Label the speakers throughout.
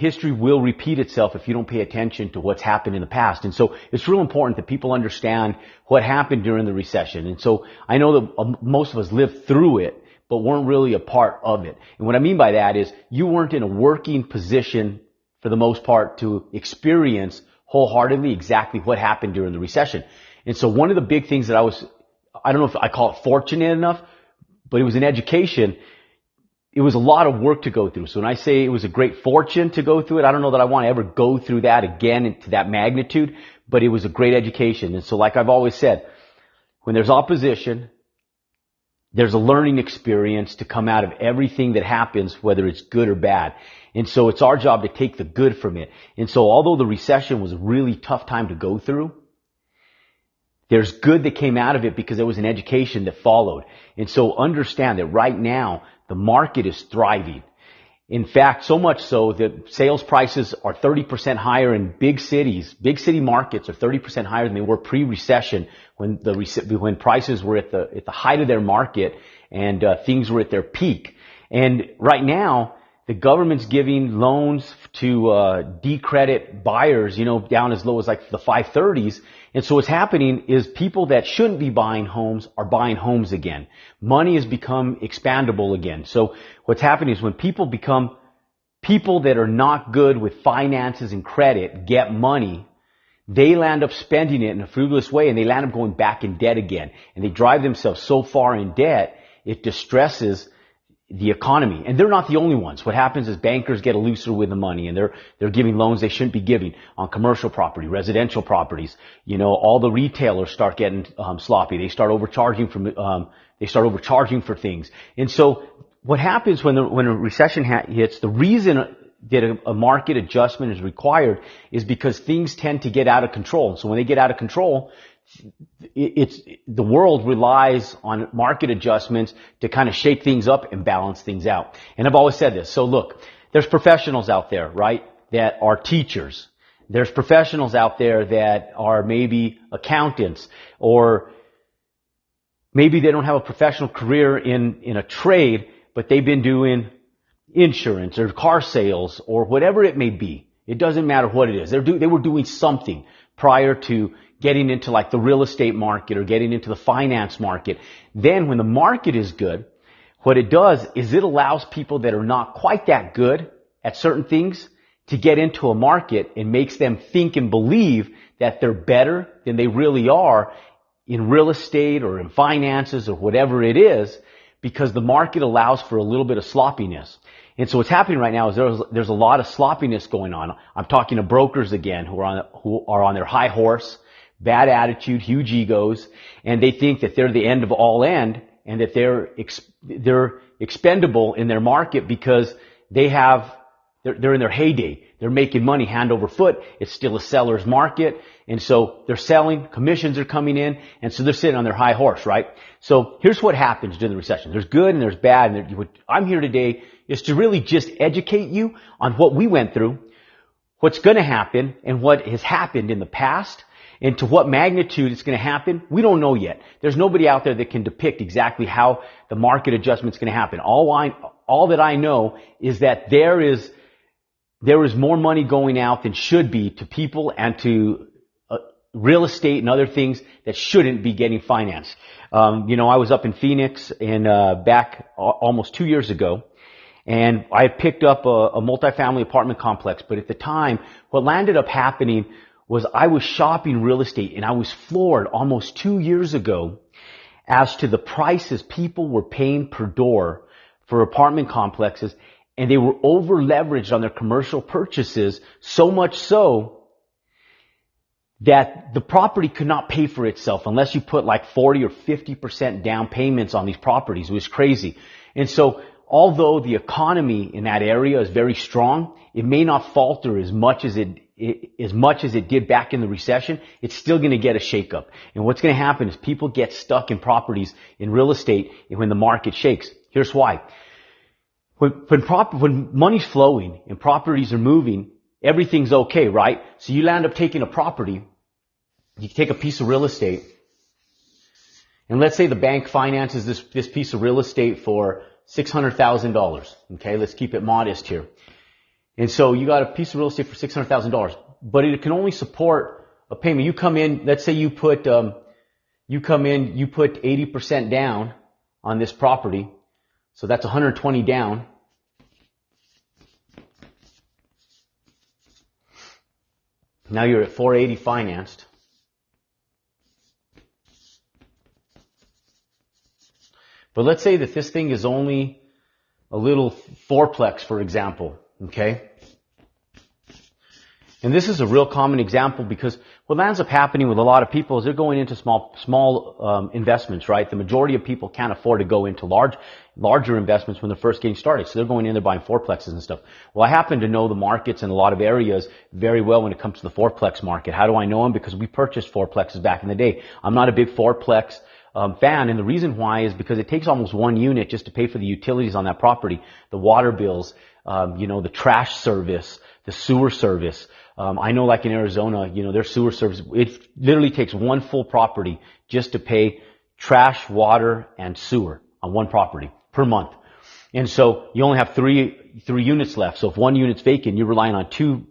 Speaker 1: history will repeat itself if you don't pay attention to what's happened in the past. And so it's real important that people understand what happened during the recession. And so I know that most of us lived through it, but weren't really a part of it. And what I mean by that is you weren't in a working position for the most part to experience wholeheartedly exactly what happened during the recession. And so one of the big things that I don't know if I call it fortunate enough, but it was an education. It was a lot of work to go through. So when I say it was a great fortune to go through it, I don't know that I want to ever go through that again to that magnitude, but it was a great education. And so like I've always said, when there's opposition, there's a learning experience to come out of everything that happens, whether it's good or bad. And so it's our job to take the good from it. And so although the recession was a really tough time to go through, there's good that came out of it because there was an education that followed. And so understand that right now, the market is thriving. In fact, so much so that sales prices are 30% higher in big cities. Big city markets are 30% higher than they were pre-recession when prices were at the height of their market and things were at their peak. And right now, the government's giving loans to decredit buyers, down as low as like the 530s. And so what's happening is people that shouldn't be buying homes are buying homes again. Money has become expandable again. So what's happening is when people become people that are not good with finances and credit get money, they land up spending it in a frivolous way and they land up going back in debt again. And they drive themselves so far in debt, it distresses the economy. And they're not the only ones. What happens is bankers get looser with the money and they're giving loans they shouldn't be giving on commercial property, residential properties. All the retailers start getting sloppy. They start overcharging for things. And so what happens when a recession hits, the reason that a market adjustment is required is because things tend to get out of control. So when they get out of control, the world relies on market adjustments to kind of shake things up and balance things out. And I've always said this. So look, there's professionals out there, right, that are teachers. There's professionals out there that are maybe accountants, or maybe they don't have a professional career in a trade, but they've been doing insurance or car sales or whatever it may be. It doesn't matter what it is. They were doing something prior to getting into like the real estate market or getting into the finance market. Then when the market is good, what it does is it allows people that are not quite that good at certain things to get into a market and makes them think and believe that they're better than they really are in real estate or in finances or whatever it is, because the market allows for a little bit of sloppiness. And so what's happening right now is there's a lot of sloppiness going on. I'm talking to brokers again who are on their high horse, bad attitude, huge egos, and they think that they're the end of all end and that they're expendable in their market because they're in their heyday. They're making money hand over foot. It's still a seller's market. And so they're selling, commissions are coming in, and so they're sitting on their high horse, right? So here's what happens during the recession. There's good and there's bad. And what I'm here today is to really just educate you on what we went through, what's going to happen, and what has happened in the past, and to what magnitude it's going to happen. We don't know yet. There's nobody out there that can depict exactly how the market adjustment's going to happen. All that I know is that there is more money going out than should be to people and to real estate and other things that shouldn't be getting financed. I was up in Phoenix and back almost 2 years ago, and I had picked up a multifamily apartment complex. But at the time, what landed up happening was I was shopping real estate, and I was floored almost 2 years ago as to the prices people were paying per door for apartment complexes, and they were over leveraged on their commercial purchases, so much so that the property could not pay for itself unless you put like 40 or 50% down payments on these properties. It was crazy. And so although the economy in that area is very strong, it may not falter as much as it did back in the recession. It's still going to get a shakeup. And what's going to happen is people get stuck in properties in real estate when the market shakes. Here's why. When money's flowing and properties are moving, everything's okay, right? So you land up taking a property, you take a piece of real estate, and let's say the bank finances this piece of real estate for $600,000. Okay, let's keep it modest here. And so you got a piece of real estate for $600,000, but it can only support a payment. You come in, let's say you put 80% down on this property. So that's 120 down. Now you're at 480 financed. But let's say that this thing is only a little fourplex, for example, okay? And this is a real common example because what ends up happening with a lot of people is they're going into small investments, right? The majority of people can't afford to go into larger investments when they're first getting started. So they're going in there buying fourplexes and stuff. Well, I happen to know the markets in a lot of areas very well when it comes to the fourplex market. How do I know them? Because we purchased fourplexes back in the day. I'm not a big fourplex fan, and the reason why is because it takes almost one unit just to pay for the utilities on that property, the water bills, the trash service, the sewer service. I know like in Arizona, their sewer service, it literally takes one full property just to pay trash, water, and sewer on one property per month. And so you only have three units left. So if one unit's vacant, you're relying on two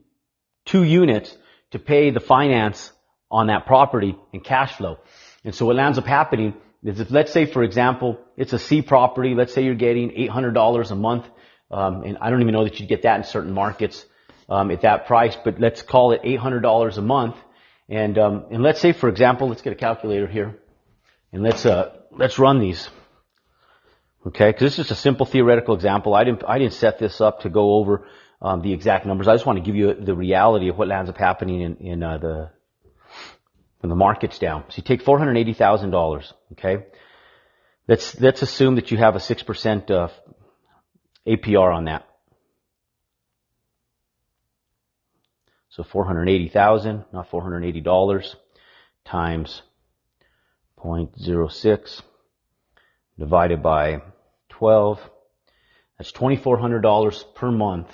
Speaker 1: units to pay the finance on that property and cash flow. And so what ends up happening is if, let's say, for example, it's a C property, let's say you're getting $800 a month, and I don't even know that you'd get that in certain markets, at that price, but let's call it $800 a month. And let's say, for example, let's get a calculator here and let's run these. Okay. Cause this is just a simple theoretical example. I didn't set this up to go over, the exact numbers. I just want to give you the reality of what ends up happening when the market's down. So you take $480,000. Okay. Let's assume that you have a 6%, APR on that. So 480,000, not $480, times 0.06 divided by 12. That's $2,400 per month.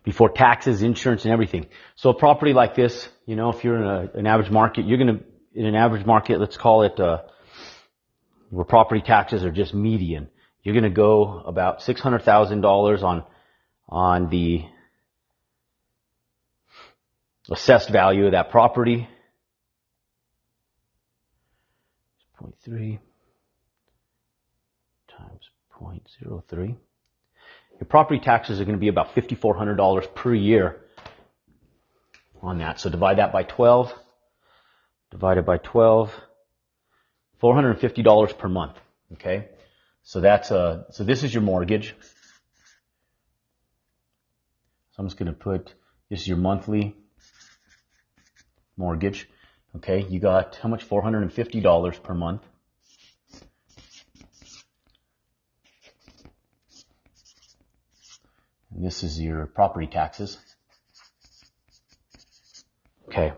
Speaker 1: Before taxes, insurance, and everything. So a property like this, if you're in an average market, in an average market, let's call it, where property taxes are just median, you're going to go about $600,000 on the assessed value of that property. 0.3 times 0.03. Your property taxes are going to be about $5,400 per year on that. So divide that by 12. Divided by 12. $450 per month. Okay. So so this is your mortgage. So I'm just going to put, this is your monthly mortgage. Okay. You got how much? $450 per month. And this is your property taxes. Okay.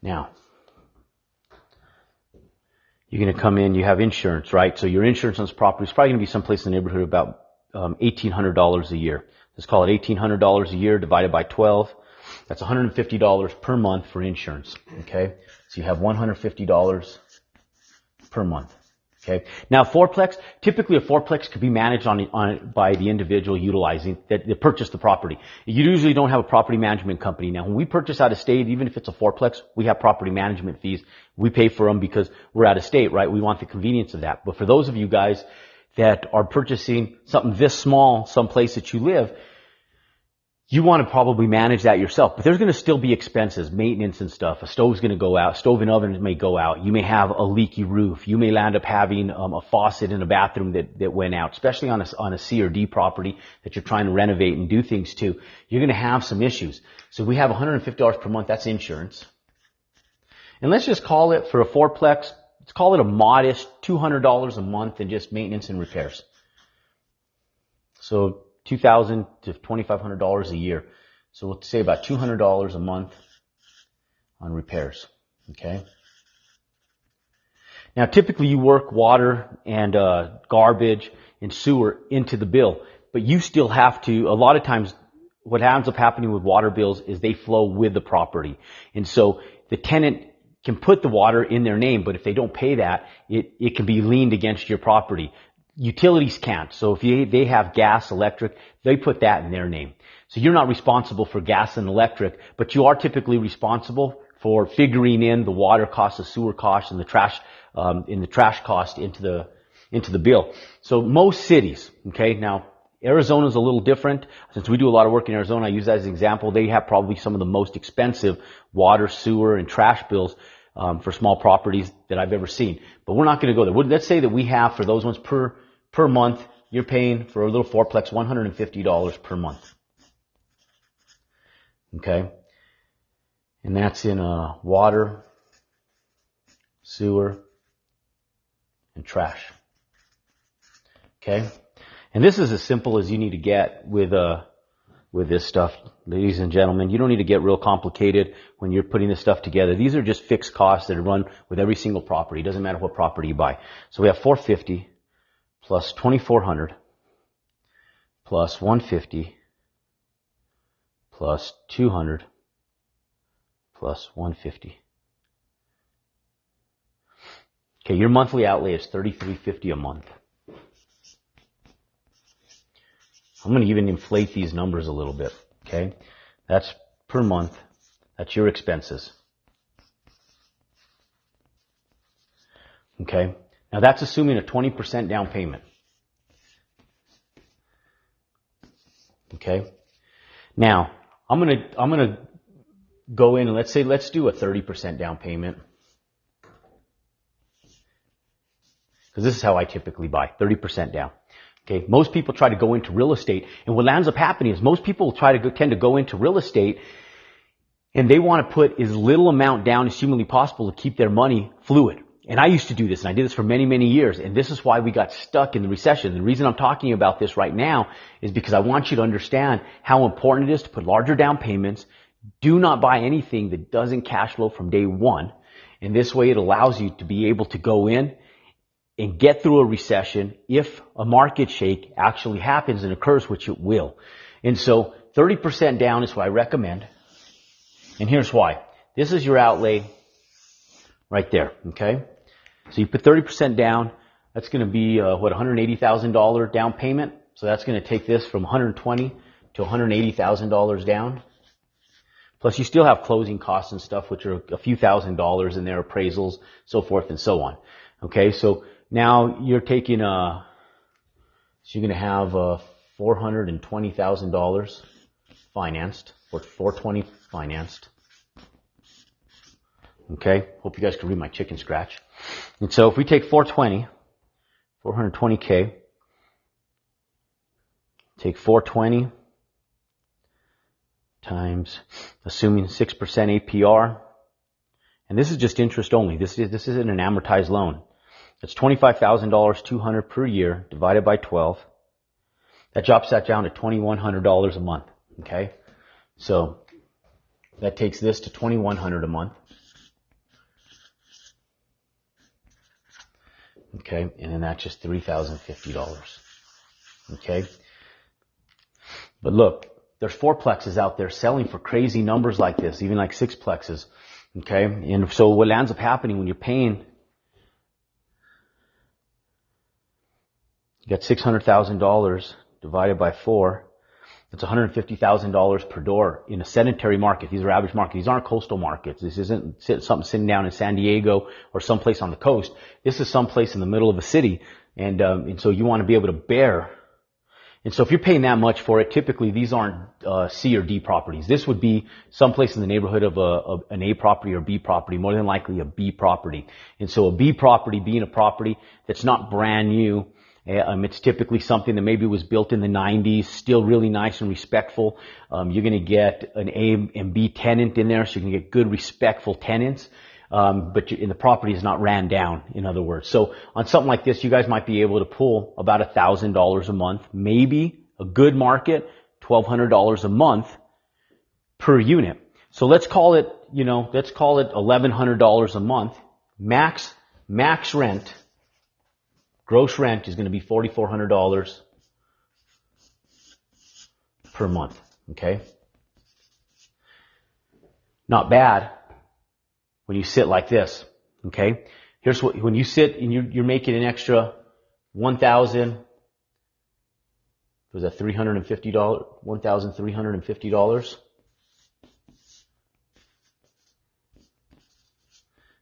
Speaker 1: Now, you're going to come in, you have insurance, right? So your insurance on this property is probably going to be someplace in the neighborhood of about $1,800 a year. Let's call it $1,800 a year divided by 12. That's $150 per month for insurance. Okay? So you have $150 per month. Okay. Now, typically a fourplex could be managed by the individual utilizing that purchased the property. You usually don't have a property management company. Now, when we purchase out of state, even if it's a fourplex, we have property management fees. We pay for them because we're out of state, right? We want the convenience of that. But for those of you guys that are purchasing something this small, someplace that you live, you want to probably manage that yourself, but there's going to still be expenses, maintenance and stuff. A stove's going to go out. Stove and oven may go out. You may have a leaky roof. You may land up having a faucet in a bathroom that went out, especially on a C or D property that you're trying to renovate and do things to. You're going to have some issues. So we have $150 per month. That's insurance. And let's just call it, for a fourplex, let's call it a modest $200 a month in just maintenance and repairs. So $2,000 to $2,500 a year. So let's say about $200 a month on repairs. Okay. Now, typically you work water and garbage and sewer into the bill, but you still have to. A lot of times, what ends up happening with water bills is they flow with the property, and so the tenant can put the water in their name, but if they don't pay that, it can be liened against your property. Utilities can't. So if they have gas, electric, they put that in their name. So you're not responsible for gas and electric, but you are typically responsible for figuring in the water cost, the sewer cost, and the trash cost into the bill. So most cities, okay, now Arizona's a little different. Since we do a lot of work in Arizona, I use that as an example. They have probably some of the most expensive water, sewer, and trash bills for small properties that I've ever seen. But we're not going to go there. Let's say that we have, for those ones per month, you're paying for a little fourplex $150 per month. Okay? And that's in water, sewer, and trash. Okay? And this is as simple as you need to get with this stuff, ladies and gentlemen. You don't need to get real complicated when you're putting this stuff together. These are just fixed costs that are run with every single property. It doesn't matter what property you buy. So we have $450 plus $2,400 plus $150 plus $200 plus $150. Okay, your monthly outlay is $3,350 a month. I'm going to even inflate these numbers a little bit, okay? That's per month. That's your expenses. Okay? Now that's assuming a 20% down payment. Okay? Now, I'm going to go in and let's do a 30% down payment. Because this is how I typically buy, 30% down. Okay, most people try to go into real estate, and what ends up happening is most people tend to go into real estate, and they want to put as little amount down as humanly possible to keep their money fluid. And I used to do this, and I did this for many, many years, and this is why we got stuck in the recession. The reason I'm talking about this right now is because I want you to understand how important it is to put larger down payments. Do not buy anything that doesn't cash flow from day one. And this way it allows you to be able to go in and get through a recession if a market shake actually happens and occurs, which it will. And so 30% down is what I recommend. And here's why. This is your outlay right there, okay? So you put 30% down. That's going to be, $180,000 down payment. So that's going to take this from $120,000 to $180,000 down. Plus you still have closing costs and stuff, which are a few $1,000s in there, appraisals, so forth and so on. Okay, so now you're taking so you're going to have $420,000 financed, or $420 financed. Okay, hope you guys can read my chicken scratch. And so if we take 420K, take 420 times, assuming 6% APR, and this is just interest only. This isn't an amortized loan. That's $25,000, $200 per year, divided by 12. That drops that down to $2,100 a month. Okay, so that takes this to $2,100 a month. Okay, and then that's just $3,050. Okay, but look, there's fourplexes out there selling for crazy numbers like this, even like sixplexes. Okay, and so what ends up happening when you're paying, you got $600,000 divided by 4. That's $150,000 per door in a sedentary market. These are average markets. These aren't coastal markets. This isn't something sitting down in San Diego or someplace on the coast. This is someplace in the middle of a city, and so you want to be able to bear. And so if you're paying that much for it, typically these aren't C or D properties. This would be someplace in the neighborhood of an A property or B property, more than likely a B property. And so a B property being a property that's not brand new. It's typically something that maybe was built in the 90s, still really nice and respectful. You're going to get an A and B tenant in there, so you can get good, respectful tenants. But the property is not ran down, in other words. So on something like this, you guys might be able to pull about $1,000 a month, maybe a good market, $1,200 a month per unit. So let's call it $1,100 a month. Max rent. Gross rent is going to be $4,400 per month. Okay? Not bad. when you sit like this. Okay? Here's what, when you sit and you're making an extra $1,350, $1,350.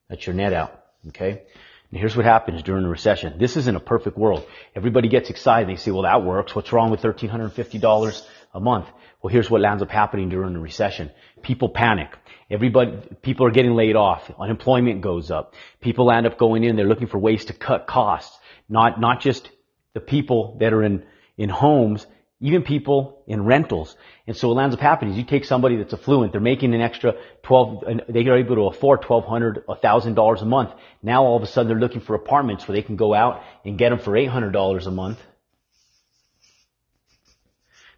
Speaker 1: That's your net out. Okay? And here's what happens during a recession. This isn't a perfect world. Everybody gets excited. They say, well, that works. What's wrong with $1,350 a month? Well, here's what ends up happening during a recession. People panic. People are getting laid off. Unemployment goes up. People end up going in. They're looking for ways to cut costs. Not just the people that are in homes, even people in rentals. And so what ends up happening is you take somebody that's affluent, they're making an extra they are able to afford $1,200, $1,000 a month. Now all of a sudden they're looking for apartments where they can go out and get them for $800 a month.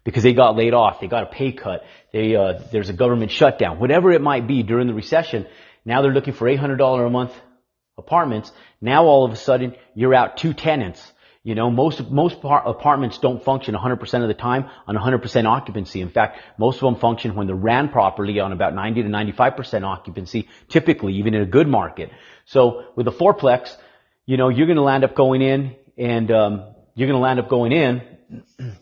Speaker 1: Because they got laid off, they got a pay cut, there's a government shutdown, whatever it might be during the recession. Now they're looking for $800 a month apartments. Now all of a sudden you're out 2 tenants. You know, most apartments don't function 100% of the time on 100% occupancy. In fact, most of them function when they're ran properly on about 90 to 95% occupancy, typically, even in a good market. So with a fourplex, you know, you're going to land up going in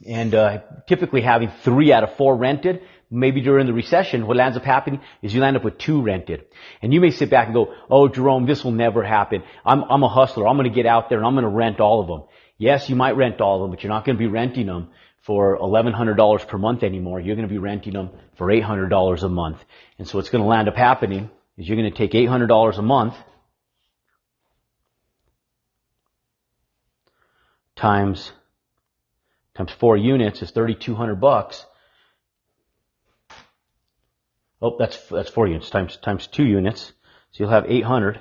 Speaker 1: and typically having 3 out of 4 rented. Maybe during the recession, what ends up happening is you land up with 2 rented. And you may sit back and go, oh, Jerome, this will never happen. I'm a hustler. I'm going to get out there and I'm going to rent all of them. Yes, you might rent all of them, but you're not going to be renting them for $1,100 per month anymore. You're going to be renting them for $800 a month. And so what's going to land up happening is you're going to take $800 a month times 4 units is $3,200. Oh, that's 4 units times 2 units. So you'll have 800.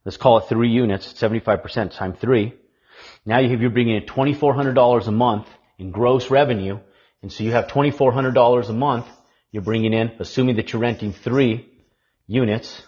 Speaker 1: Let's call it 3 units, 75% times 3. Now you're bringing in $2,400 a month in gross revenue. And so you have $2,400 a month you're bringing in, assuming that you're renting 3 units.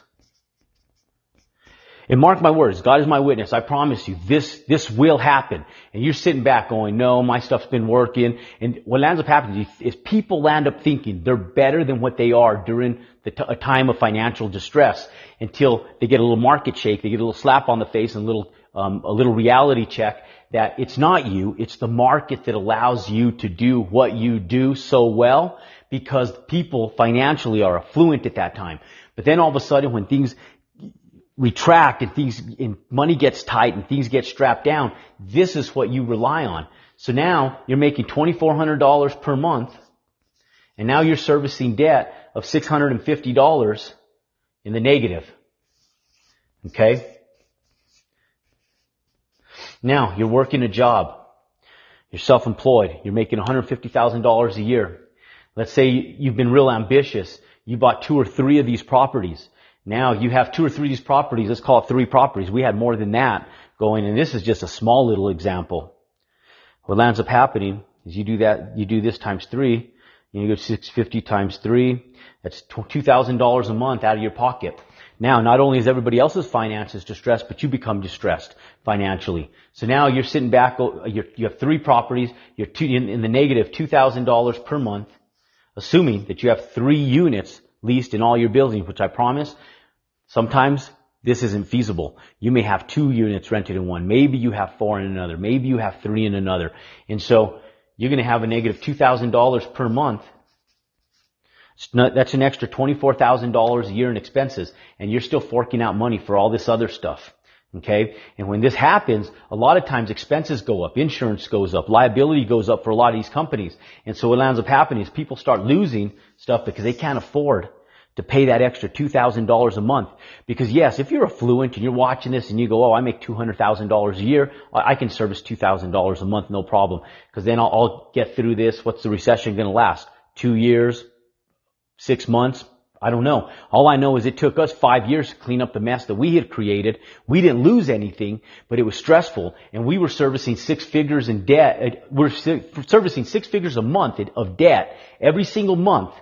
Speaker 1: And mark my words, God is my witness. I promise you, this will happen. And you're sitting back going, no, my stuff's been working. And what ends up happening is people land up thinking they're better than what they are during a time of financial distress until they get a little market shake, they get a little slap on the face and a little reality check that it's not you, it's the market that allows you to do what you do so well because people financially are affluent at that time. But then all of a sudden when things retract and money gets tight and things get strapped down, this is what you rely on. So now you're making $2,400 per month and now you're servicing debt of $650 in the negative. Okay? Now you're working a job. You're self-employed. You're making $150,000 a year. Let's say you've been real ambitious. You bought 2 or 3 of these properties. Now you have 2 or 3 of these properties. Let's call it 3 properties. We had more than that going, and this is just a small little example. What ends up happening is you do this times 3, and you go 650 times 3. That's $2,000 a month out of your pocket. Now, not only is everybody else's finances distressed, but you become distressed financially. So now you're sitting back, you have 3 properties, you're in the negative $2,000 per month, assuming that you have 3 units leased in all your buildings, which I promise, sometimes this isn't feasible. You may have 2 units rented in one. Maybe you have 4 in another. Maybe you have 3 in another. And so you're going to have a negative $2,000 per month. That's an extra $24,000 a year in expenses, and you're still forking out money for all this other stuff. Okay? And when this happens, a lot of times expenses go up, insurance goes up, liability goes up for a lot of these companies. And so what ends up happening is people start losing stuff because they can't afford to pay that extra $2,000 a month. Because yes, if you're affluent and you're watching this and you go, oh, I make $200,000 a year, I can service $2,000 a month, no problem. Because then I'll get through this. What's the recession going to last? 2 years? 6 months? I don't know. All I know is it took us 5 years to clean up the mess that we had created. We didn't lose anything, but it was stressful. And we were servicing 6 figures in debt. We're servicing 6 figures a month of debt every single month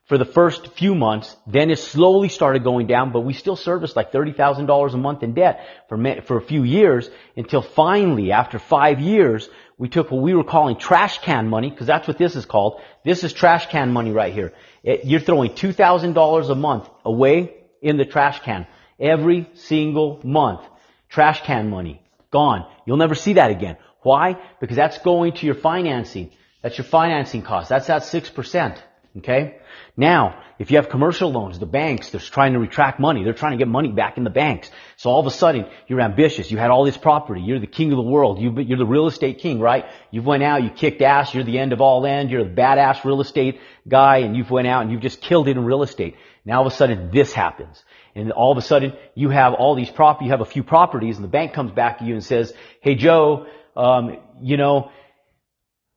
Speaker 1: for the first few months. Then it slowly started going down, but we still serviced like $30,000 a month in debt for a few years until finally, after 5 years, we took what we were calling trash can money, because that's what this is called. This is trash can money right here. You're throwing $2,000 a month away in the trash can. Every single month. Trash can money. Gone. You'll never see that again. Why? Because that's going to your financing. That's your financing cost. That's at 6%. Okay? Now, if you have commercial loans, the banks, they're trying to retract money. They're trying to get money back in the banks. So all of a sudden, you're ambitious. You had all this property. You're the king of the world. You're the real estate king, right? You went out, you kicked ass. You're the end of all end. You're the badass real estate guy, and you've went out and you've just killed it in real estate. Now all of a sudden, this happens. And all of a sudden, you have all these you have a few properties, and the bank comes back to you and says, hey, Joe,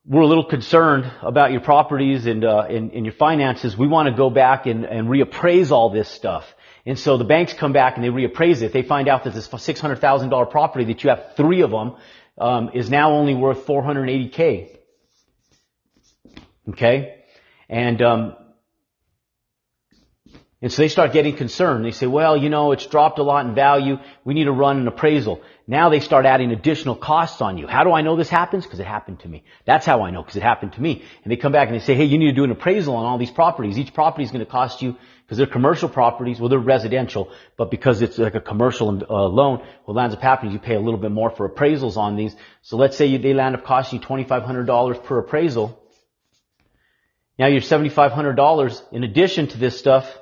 Speaker 1: we're a little concerned about your properties and your finances. We want to go back and reappraise all this stuff. And so the banks come back and they reappraise it. They find out that this $600,000 property that you have 3 of them, is now only worth $480K. Okay? And so they start getting concerned. They say, well, it's dropped a lot in value. We need to run an appraisal. Now they start adding additional costs on you. How do I know this happens? Because it happened to me. That's how I know, because it happened to me. And they come back and they say, hey, you need to do an appraisal on all these properties. Each property is going to cost you, because they're commercial properties. Well, they're residential, but because it's like a commercial loan, what lands up happening is you pay a little bit more for appraisals on these. So let's say they land up costing you $2,500 per appraisal. Now you're $7,500 in addition to this stuff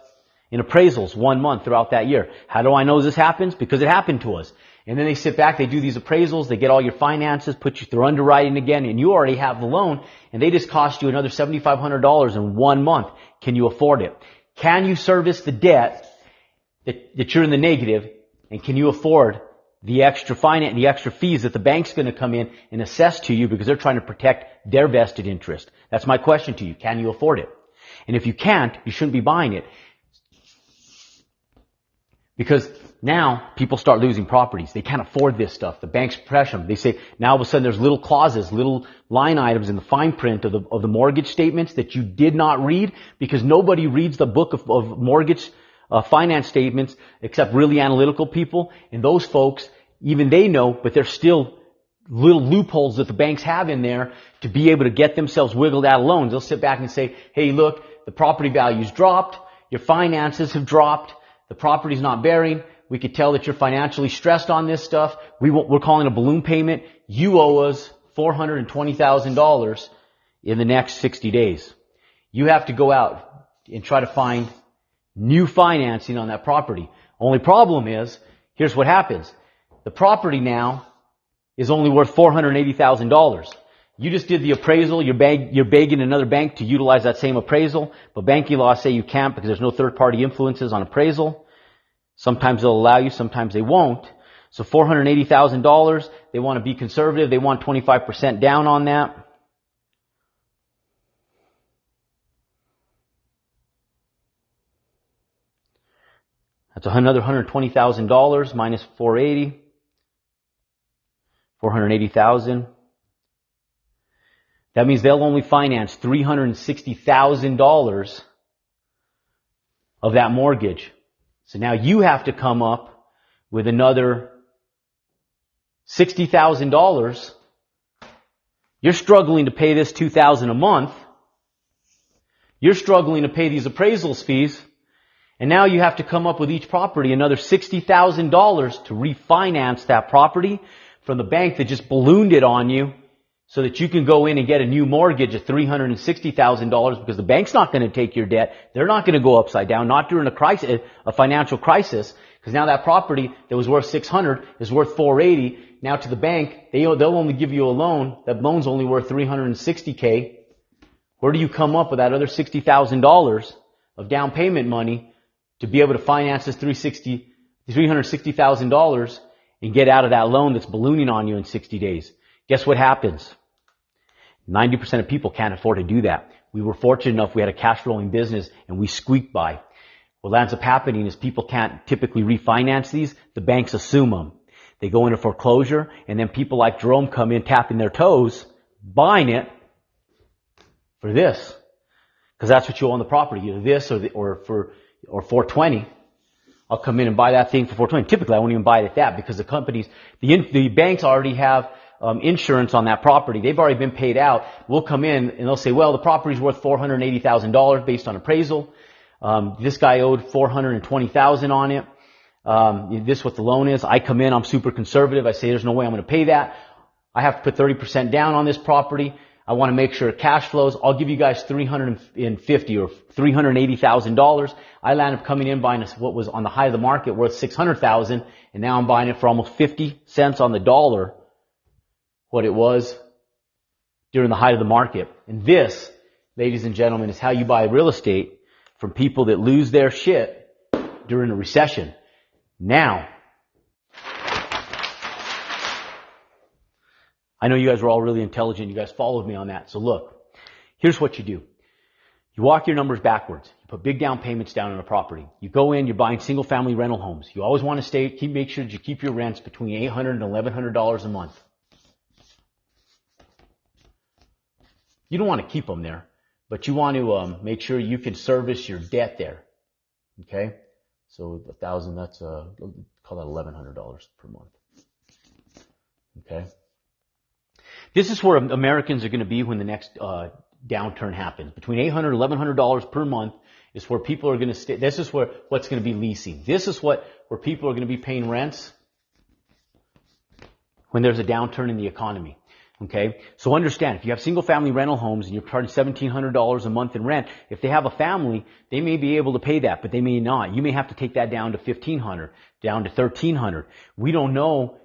Speaker 1: in appraisals 1 month throughout that year. How do I know this happens? Because it happened to us. And then they sit back, they do these appraisals, they get all your finances, put you through underwriting again, and you already have the loan, and they just cost you another $7,500 in 1 month. Can you afford it? Can you service the debt that you're in the negative, and can you afford the extra the extra fees that the bank's going to come in and assess to you because they're trying to protect their vested interest? That's my question to you. Can you afford it? And if you can't, you shouldn't be buying it. Because now people start losing properties. They can't afford this stuff. The banks pressure them. They say, now all of a sudden there's little clauses, little line items in the fine print of the mortgage statements that you did not read, because nobody reads the book of mortgage finance statements except really analytical people. And those folks, even they know, but there's still little loopholes that the banks have in there to be able to get themselves wiggled out of loans. They'll sit back and say, hey, look, the property value's dropped. Your finances have dropped. The property's not bearing. We could tell that you're financially stressed on this stuff. We're calling a balloon payment. You owe us $420,000 in the next 60 days. You have to go out and try to find new financing on that property. Only problem is, here's what happens. The property now is only worth $480,000. You just did the appraisal. You're begging another bank to utilize that same appraisal, but banking laws say you can't because there's no third-party influences on appraisal. Sometimes they'll allow you, sometimes they won't. So $480,000, they want to be conservative. They want 25% down on that. That's another $120,000 minus $480,000. $480,000. That means they'll only finance $360,000 of that mortgage. So now you have to come up with another $60,000. You're struggling to pay this $2,000 a month. You're struggling to pay these appraisals fees. And now you have to come up with each property another $60,000 to refinance that property from the bank that just ballooned it on you, so that you can go in and get a new mortgage of $360,000, because the bank's not going to take your debt. They're not going to go upside down, not during a financial crisis, because now that property that was worth $600 is worth $480. Now to the bank, they'll only give you a loan. That loan's only worth $360K. Where do you come up with that other $60,000 of down payment money to be able to finance this $360,000 and get out of that loan that's ballooning on you in 60 days? Guess what happens? 90% of people can't afford to do that. We were fortunate enough, we had a cash flowing business and we squeaked by. What ends up happening is people can't typically refinance these. The banks assume them. They go into foreclosure, and then people like Jerome come in tapping their toes, buying it for this. Because that's what you owe on the property, either this or $420. I'll come in and buy that thing for $420. Typically I won't even buy it at that, because the banks already have insurance on that property. They've already been paid out. We'll come in and they'll say, well, the property's worth $480,000 based on appraisal. This guy owed $420,000 on it. This is what the loan is. I come in, I'm super conservative. I say there's no way I'm going to pay that. I have to put 30% down on this property. I want to make sure it cash flows. I'll give you guys $350,000 or $380,000. I land up coming in buying what was on the high of the market worth $600,000, and now I'm buying it for almost 50 cents on the dollar what it was during the height of the market. And this, ladies and gentlemen, is how you buy real estate from people that lose their shit during a recession. Now, I know you guys were all really intelligent. You guys followed me on that. So look, here's what you do. You walk your numbers backwards. You put big down payments down on a property. You go in, you're buying single family rental homes. You always want to make sure that you keep your rents between $800 and $1,100 a month. You don't want to keep them there, but you want to make sure you can service your debt there. Okay? So 1,000, that's call that $1,100 per month. Okay? This is where Americans are going to be when the next downturn happens. Between $800 and $1,100 per month is where people are going to stay. This is what's going to be leasing. This is where people are going to be paying rents when there's a downturn in the economy. Okay? So understand, if you have single family rental homes and you're charging $1,700 a month in rent, if they have a family, they may be able to pay that, but they may not. You may have to take that down to $1,500, down to $1,300. We don't know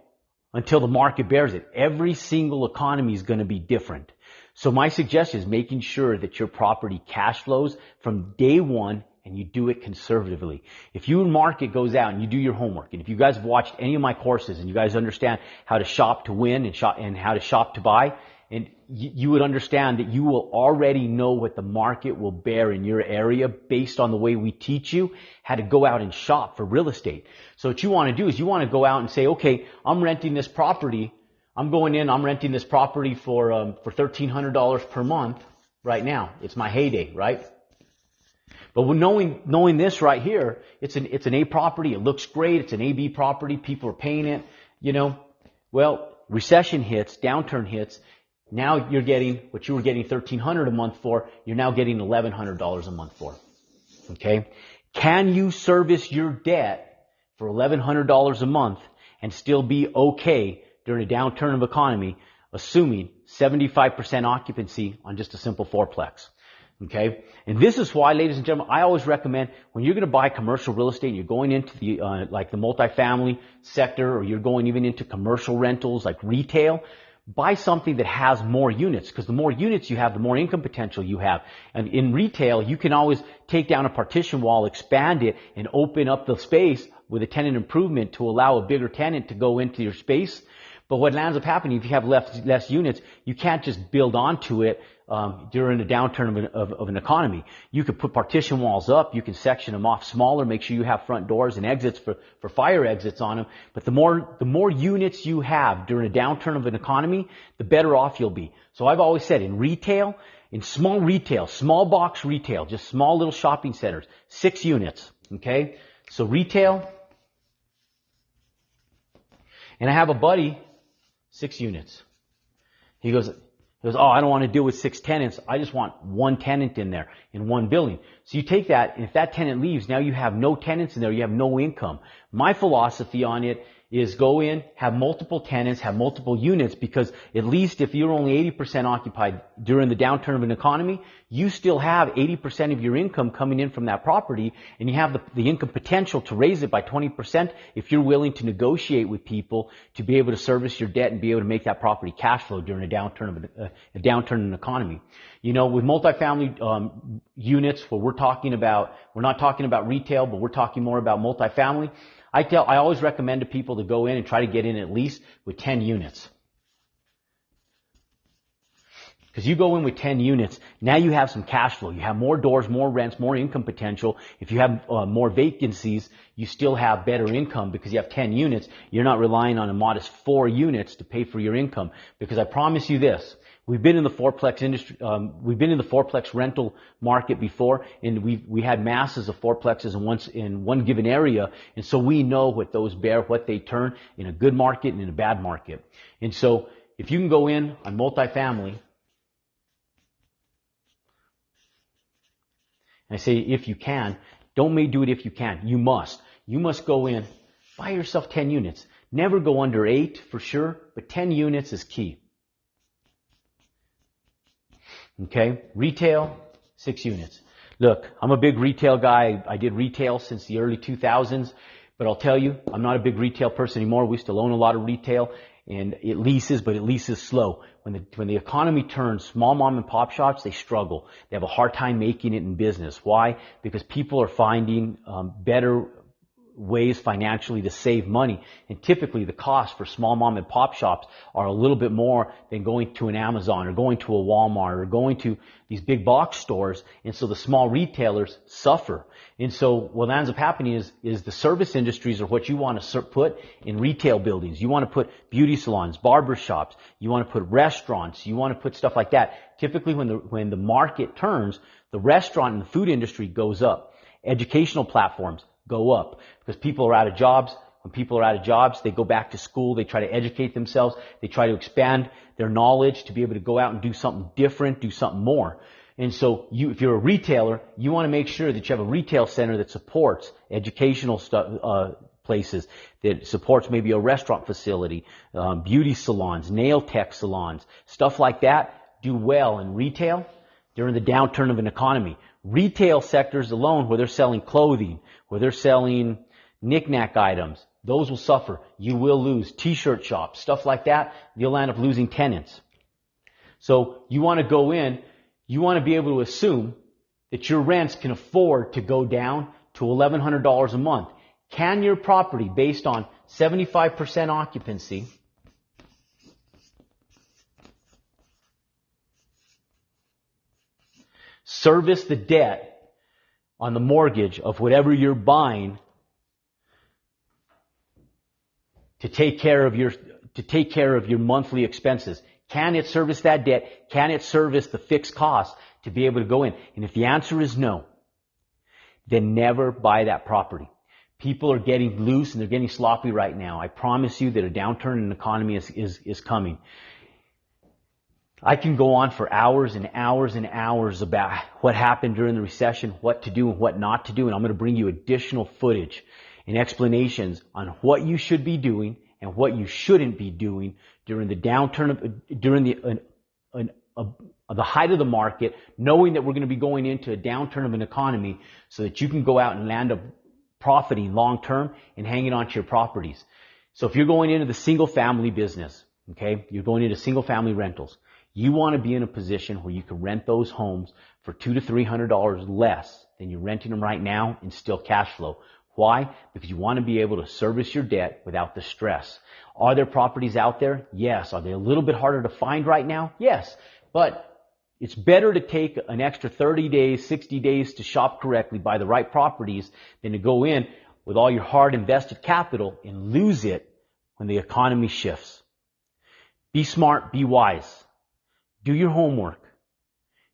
Speaker 1: until the market bears it. Every single economy is going to be different. So my suggestion is making sure that your property cash flows from day one and you do it conservatively. If your market goes out and you do your homework, and if you guys have watched any of my courses and you guys understand how to shop to win and how to shop to buy, and you would understand that you will already know what the market will bear in your area based on the way we teach you how to go out and shop for real estate. So what you want to do is you want to go out and say, okay, I'm renting this property. I'm renting this property for $1,300 per month right now. It's my heyday, right? But knowing this right here, it's an A property. It looks great. It's an AB property. People are paying it, you know. Well, recession hits, downturn hits. Now you're getting what you were getting $1,300 a month for. You're now getting $1,100 a month for. Okay. Can you service your debt for $1,100 a month and still be okay during a downturn of economy, assuming 75% occupancy on just a simple fourplex? Okay. And this is why, ladies and gentlemen, I always recommend when you're going to buy commercial real estate and you're going into the, like the multifamily sector, or you're going even into commercial rentals like retail, buy something that has more units, because the more units you have, the more income potential you have. And in retail, you can always take down a partition wall, expand it, and open up the space with a tenant improvement to allow a bigger tenant to go into your space. But what ends up happening, if you have less units, you can't just build onto it during the downturn of an economy. You could put partition walls up, you can section them off smaller, make sure you have front doors and exits for fire exits on them. But the more units you have during a downturn of an economy, the better off you'll be. So I've always said in retail, in small box retail, just small little shopping centers, 6 units. Okay? So retail, and I have a buddy, 6 units. He goes, oh, I don't want to deal with 6 tenants. I just want 1 tenant in there in 1 building. So you take that, and if that tenant leaves, now you have no tenants in there. You have no income. My philosophy on it is go in, have multiple tenants, have multiple units, because at least if you're only 80% occupied during the downturn of an economy, you still have 80% of your income coming in from that property, and you have the income potential to raise it by 20% if you're willing to negotiate with people to be able to service your debt and be able to make that property cash flow during a downturn in an economy. You know, with multifamily units, where we're not talking about retail, but we're talking more about multifamily. I always recommend to people to go in and try to get in at least with 10 units. Because you go in with 10 units, now you have some cash flow. You have more doors, more rents, more income potential. If you have more vacancies, you still have better income because you have 10 units. You're not relying on a modest 4 units to pay for your income. Because I promise you this, we've been in the fourplex industry, we've been in the fourplex rental market before, and we had masses of fourplexes in one given area, and so we know what those bear, what they turn in a good market and in a bad market. And so if you can go in on multifamily, and I say if you can, don't do it if you can. You must. You must go in buy yourself 10 units. Never go under 8 for sure, but 10 units is key. Okay, retail, 6 units. Look, I'm a big retail guy. I did retail since the early 2000s, but I'll tell you, I'm not a big retail person anymore. We still own a lot of retail, and it leases, but it leases slow. When the economy turns, small mom and pop shops, they struggle. They have a hard time making it in business. Why? Because people are finding better ways financially to save money. And typically the cost for small mom and pop shops are a little bit more than going to an Amazon or going to a Walmart or going to these big box stores. And so the small retailers suffer. And so what ends up happening is the service industries are what you want to put in retail buildings. You want to put beauty salons, barber shops. You want to put restaurants. You want to put stuff like that. Typically when the market turns, the restaurant and the food industry goes up. Educational platforms go up because people are out of jobs. When people are out of jobs, they go back to school. They try to educate themselves. They try to expand their knowledge to be able to go out and do something different, do something more. And so if you're a retailer, you want to make sure that you have a retail center that supports educational places, that supports maybe a restaurant facility, beauty salons, nail tech salons, stuff like that do well in retail during the downturn of an economy. Retail sectors alone, where they're selling clothing, where they're selling knick-knack items, those will suffer. You will lose. T-shirt shops, stuff like that, you'll end up losing tenants. So you want to go in, you want to be able to assume that your rents can afford to go down to $1,100 a month. Can your property, based on 75% occupancy, service the debt on the mortgage of whatever you're buying to take care of your monthly expenses? Can it service that debt? Can it service the fixed costs to be able to go in? And if the answer is no, then never buy that property. People are getting loose and they're getting sloppy right now. I promise you that a downturn in the economy is coming. I can go on for hours and hours and hours about what happened during the recession, what to do and what not to do, and I'm going to bring you additional footage and explanations on what you should be doing and what you shouldn't be doing during the downturn, during the height of the market, knowing that we're going to be going into a downturn of an economy so that you can go out and land up profiting long term and hanging on to your properties. So if you're going into the single family business, okay, you're going into single family rentals, you want to be in a position where you can rent those homes for $200 to $300 less than you're renting them right now and still cash flow. Why? Because you want to be able to service your debt without the stress. Are there properties out there? Yes. Are they a little bit harder to find right now? Yes. But it's better to take an extra 30 days, 60 days to shop correctly, buy the right properties, than to go in with all your hard invested capital and lose it when the economy shifts. Be smart, be wise. Do your homework.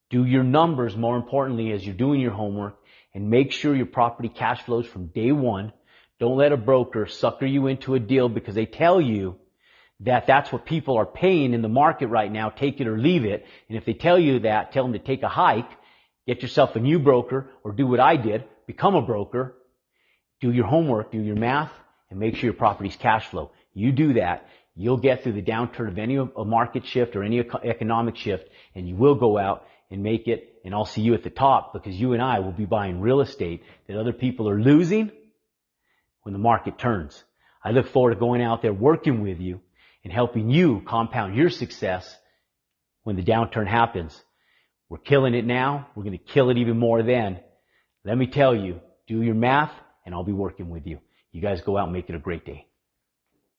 Speaker 1: Do your numbers, more importantly, as you're doing your homework, and make sure your property cash flows from day one. Don't let a broker sucker you into a deal because they tell you that that's what people are paying in the market right now, take it or leave it. And if they tell you that, tell them to take a hike, get yourself a new broker, or do what I did, become a broker, do your homework, do your math, and make sure your property's cash flow. You do that, you'll get through the downturn of any market shift or any economic shift, and you will go out and make it, and I'll see you at the top because you and I will be buying real estate that other people are losing when the market turns. I look forward to going out there working with you and helping you compound your success when the downturn happens. We're killing it now. We're going to kill it even more then. Let me tell you, do your math and I'll be working with you. You guys go out and make it a great day.